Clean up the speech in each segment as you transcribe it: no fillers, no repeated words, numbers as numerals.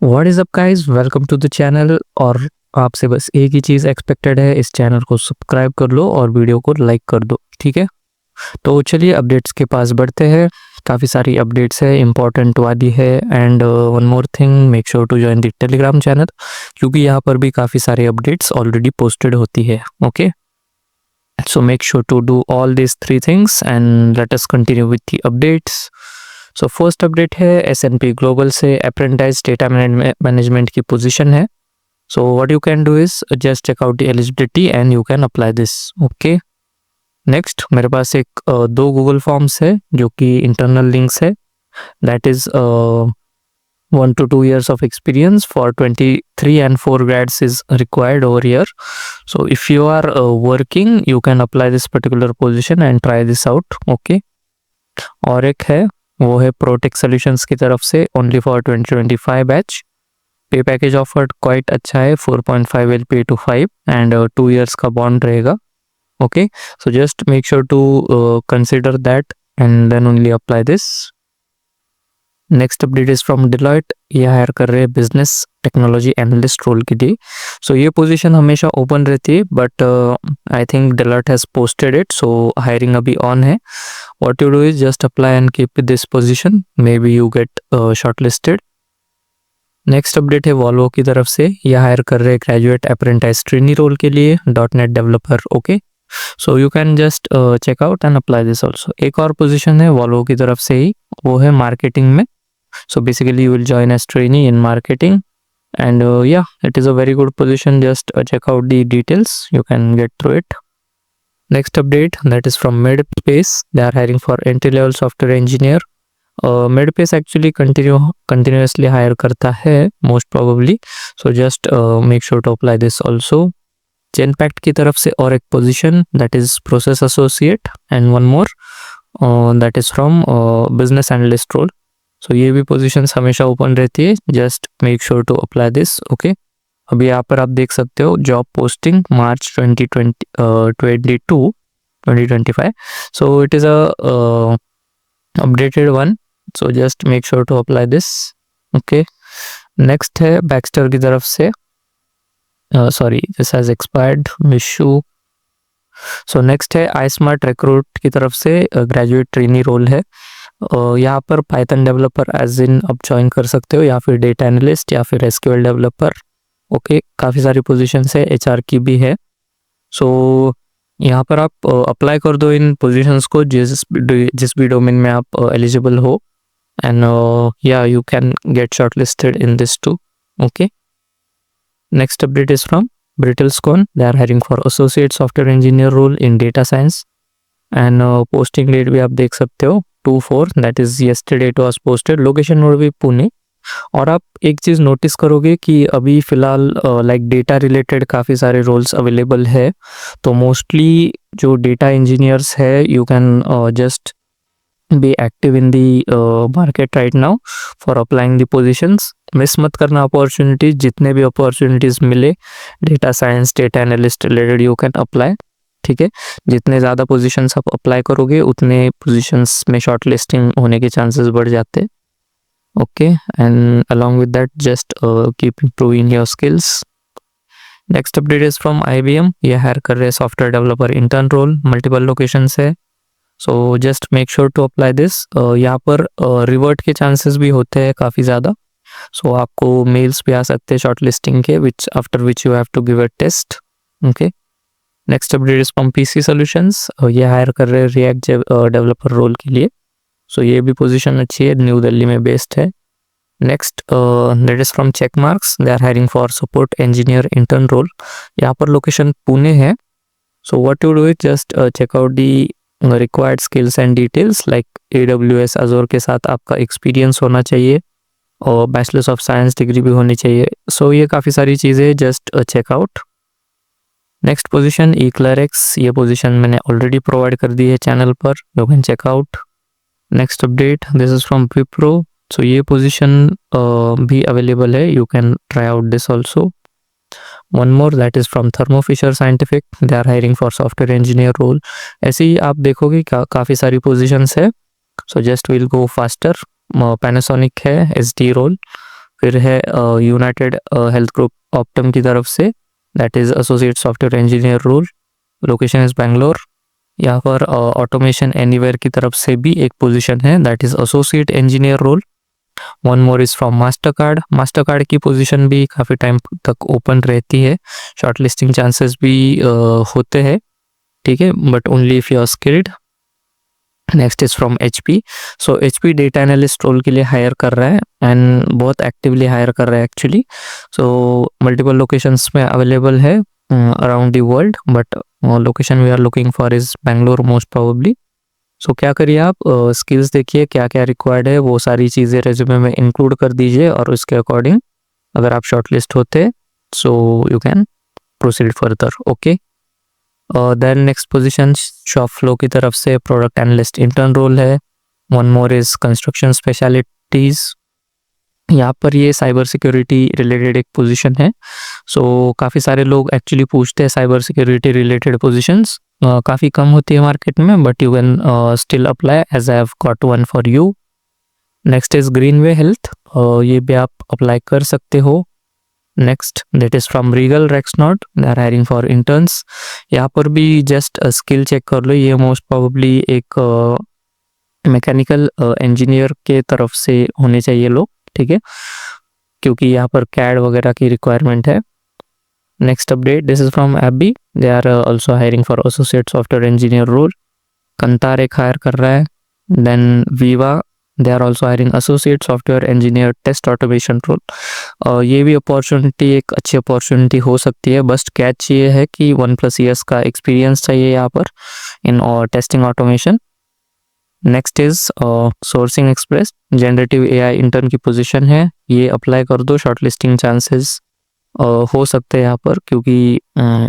What is up guys, welcome to the channel. और आपसे बस एक ही चीज़ एक्सपेक्टेड है, इस चैनल को सब्सक्राइब कर लो और वीडियो को लाइक कर दो, ठीक है। तो चलिए अपडेट्स के पास बढ़ते हैं। काफ़ी सारी अपडेट्स है, इंपॉर्टेंट वाली है। And one more thing, make sure to join the Telegram channel, क्योंकि यहाँ पर भी काफ़ी सारी अपडेट्स ऑलरेडी पोस्टेड होती है। Okay, so make sure to do all these three things and let us continue with the updates. So first update है S&P Global से अप्रेंटाइज डेटा मैनेजमेंट की पोजीशन है। So what you can do is just check out the eligibility and you can apply this. Okay. Next मेरे पास एक दो Google forms है जो कि इंटरनल लिंक्स है। That is 1 to 2 years of experience for 23 and 4 grads is required over here. So if you are working, you can apply this particular position and try this out. Okay. और एक है वो है protic solutions की तरफ से, only for 2025 batch. Pay package offered quite अच्छा है, 4.5 LPA to 5 एंड 2 years का बॉन्ड रहेगा। Okay, so just make sure to consider that and then only apply this. Next update is from Deloitte. ये hire कर रहे हैं business technology analyst role के लिए। सो ये पोजीशन हमेशा ओपन रहती है, but I think Deloitte has posted it, so hiring अभी ऑन है। What you do is just apply and keep this position, may be you get shortlisted. Next update है Volvo की तरफ से। ये हायर कर रहे हैं ग्रेजुएट अप्रेंटाइज ट्रेनी रोल के लिए, .NET developer. Okay, so you can just check out and apply this also. एक और पोजीशन है वॉल्वो की तरफ से ही, वो है मार्केटिंग में। So basically you will join as trainee in marketing, and yeah, it is a very good position. Just check out the details, you can get through it. Next update, that is from Medpace. They are hiring for entry level software engineer. Medpace actually continuously hire करता है most probably, so just make sure to apply this also. Genpact की तरफ से और एक position, that is process associate, and one more that is from business analyst role. सो ये भी positions हमेशा ओपन रहती है, just make sure to apply this. Okay, अभी यहाँ पर आप देख सकते हो job posting March 2025। So it is a updated one, so just make sure to apply this. Okay, next है बैक्स्टर की तरफ से, सॉरी दिस हैज एक्सपायर्ड, मिशू। सो नेक्स्ट है आई स्मार्ट रिक्रूट की तरफ से, ग्रेजुएट ट्रेनी रोल है। यहाँ पर पाइथन डेवलपर एज इन आप ज्वाइन कर सकते हो, या फिर डेटा एनालिस्ट, या फिर SQL डेवलपर। ओके, काफ़ी सारी पोजीशंस है, HR की भी है। सो यहाँ पर आप अप्लाई कर दो इन पोजीशंस को, जिस भी डोमेन में आप एलिजिबल हो, एंड या you can get shortlisted in this too. Okay, next update is from ब्रिटल्सकॉन। They are hiring for associate software engineer role in data science, and posting date भी आप देख सकते हो 2/4, that is yesterday it was posted. Location mode भी पुणे। और आप एक चीज़ नोटिस करोगे कि अभी फ़िलहाल लाइक डेटा रिलेटेड काफ़ी सारे रोल्स अवेलेबल है, तो मोस्टली जो डेटा इंजीनियर्स है, you can just be active in the market right now for applying the positions. Miss मत करना अपॉर्चुनिटीज, जितने भी अपॉर्चुनिटीज़ मिले data science, data analyst related, you can apply. ठीक है, जितने ज़्यादा पोजीशंस आप अप्लाई करोगे उतने पोजीशंस में शॉर्ट लिस्टिंग होने के चांसेस बढ़ जाते हैं। Okay, and along with that just keep improving your skills. Next update is from IBM। ये हायर कर रहे हैं software developer intern role, multiple locations है, so just make sure to apply this. यहाँ पर रिवर्ट के चांसेस भी होते हैं काफ़ी ज़्यादा, सो आपको मेल्स भी आ सकते हैं शॉर्ट लिस्टिंग के, which after which you have to give a test. Okay, next update is from PC solutions. ये हायर कर रहे हैं रिएक्ट डेवलपर रोल के लिए, सो ये भी पोजीशन अच्छी है, न्यू दिल्ली में बेस्ड है। Next that is from Checkmarx. They are hiring for support engineer intern role. यहाँ पर लोकेशन पुणे है, so what you do is just check out the required skills and details, like AWS Azure के साथ आपका experience होना चाहिए और bachelors of science degree भी होनी चाहिए। सो ये काफ़ी सारी चीज़ें, just check out. Next position eClerx। ये पोजीशन मैंने ऑलरेडी प्रोवाइड कर दी है चैनल पर, you can check out. Next update, this is from Wipro। सो ये पोजीशन भी अवेलेबल है, you can try out this also. One more, that is from Thermo Fisher Scientific। They are hiring for software engineer role. ऐसे ही आप देखोगे काफ़ी सारी पोजीशंस है, so just will go faster. Panasonic है SD रोल, फिर है यूनाइटेड हेल्थ ग्रुप ऑप्टम की तरफ से, that is associate software engineer role, location is Bangalore. यहाँ पर ऑटोमेशन एनीवेयर की तरफ से भी एक पोजीशन है, that is associate engineer role. One more is from Mastercard की पोजीशन भी काफ़ी टाइम तक ओपन रहती है, शॉर्ट लिस्टिंग चांसेस भी होते हैं, ठीक है, but only if you are skilled. Next is from HP। सो HP डेटा एनालिस्ट रोल के लिए हायर कर रहा है एंड बहुत एक्टिवली हायर कर रहा है एक्चुअली। सो मल्टीपल लोकेशंस में अवेलेबल है around the world, but location we are looking for is Bangalore most probably. So क्या करिए आप, स्किल्स देखिए क्या क्या रिक्वायर्ड है, वो सारी चीज़ें रेज्यूमे में इंक्लूड कर दीजिए और उसके अकॉर्डिंग अगर आप शॉर्टलिस्ट होते so you can proceed further. Okay, then next position Shopflo की तरफ से प्रोडक्ट एनालिस्ट इंटर्न रोल है। One more is construction specialties, यहाँ पर ये साइबर सिक्योरिटी रिलेटेड एक पोजीशन है। सो काफ़ी सारे लोग एक्चुअली पूछते हैं साइबर सिक्योरिटी रिलेटेड पोजीशंस, काफ़ी कम होती है मार्केट में, but you can still apply as I have got one for you. Next is Greenway Health, ये भी आप अप्लाई कर सकते हो। Next that is from Regal Rexnord, they are hiring for interns. यहाँ पर भी जस्ट स्किल चेक कर लो, ये मोस्ट प्रोबेबली एक मैकेनिकल इंजीनियर के तरफ से होने चाहिए लोग, ठीक है, क्योंकि यहाँ पर कैड वगैरह की रिक्वायरमेंट है। Next update, this is from AB, they are also hiring for associate software engineer role. Kantar एक हायर कर रहा है। Then Veeva, they are also hiring associate software engineer test automation role. ये भी opportunity एक अच्छी opportunity हो सकती है, बस कैच ये है कि 1+ ईयर्स का एक्सपीरियंस चाहिए यहाँ पर in testing automation. Next is Sourcing Express, generative AI intern की पोजीशन है, ये अप्लाई कर दो, शॉर्टलिस्टिंग चांसेस हो सकते हैं यहाँ पर, क्योंकि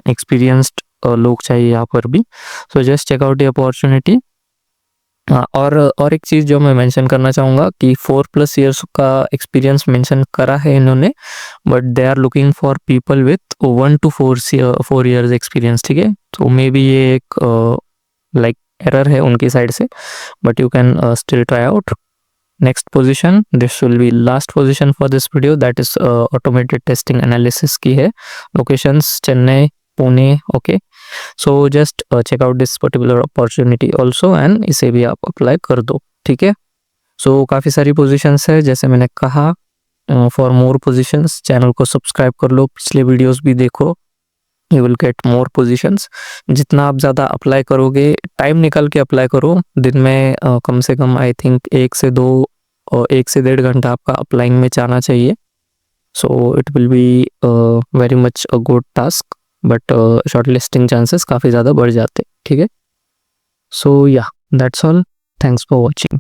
एक्सपीरियंस्ड लोग चाहिए यहाँ पर भी। So just check out the opportunity. और एक चीज़ जो मैं मेंशन करना चाहूँगा कि 4+ ईयर्स का एक्सपीरियंस मेंशन करा है इन्होंने, but they are looking for people with 1 to 4 years experience, ठीक है। तो मे बी ये एक लाइक एरर है उनकी साइड से, but you can still try out. Next position, this will be last position for this video, that is automated testing analysis की है, locations Chennai, Pune. Okay, so just check out this particular opportunity also and इसे भी आप apply कर दो, ठीक है। So काफ़ी सारी पोजीशंस है जैसे मैंने कहा। फॉर मोर पोजीशंस चैनल को सब्सक्राइब कर लो, पिछले वीडियोस भी देखो, you will get more positions. जितना आप ज़्यादा अप्लाई करोगे, टाइम निकाल के अप्लाई करो, दिन में कम से कम आई थिंक 1 से 2 और 1 से 1.5 घंटा आपका अप्लाइंग में जाना चाहिए। So it will be very much a good task, but short listing chances काफ़ी ज़्यादा बढ़ जाते, ठीक है। सो या that's all, thanks for watching.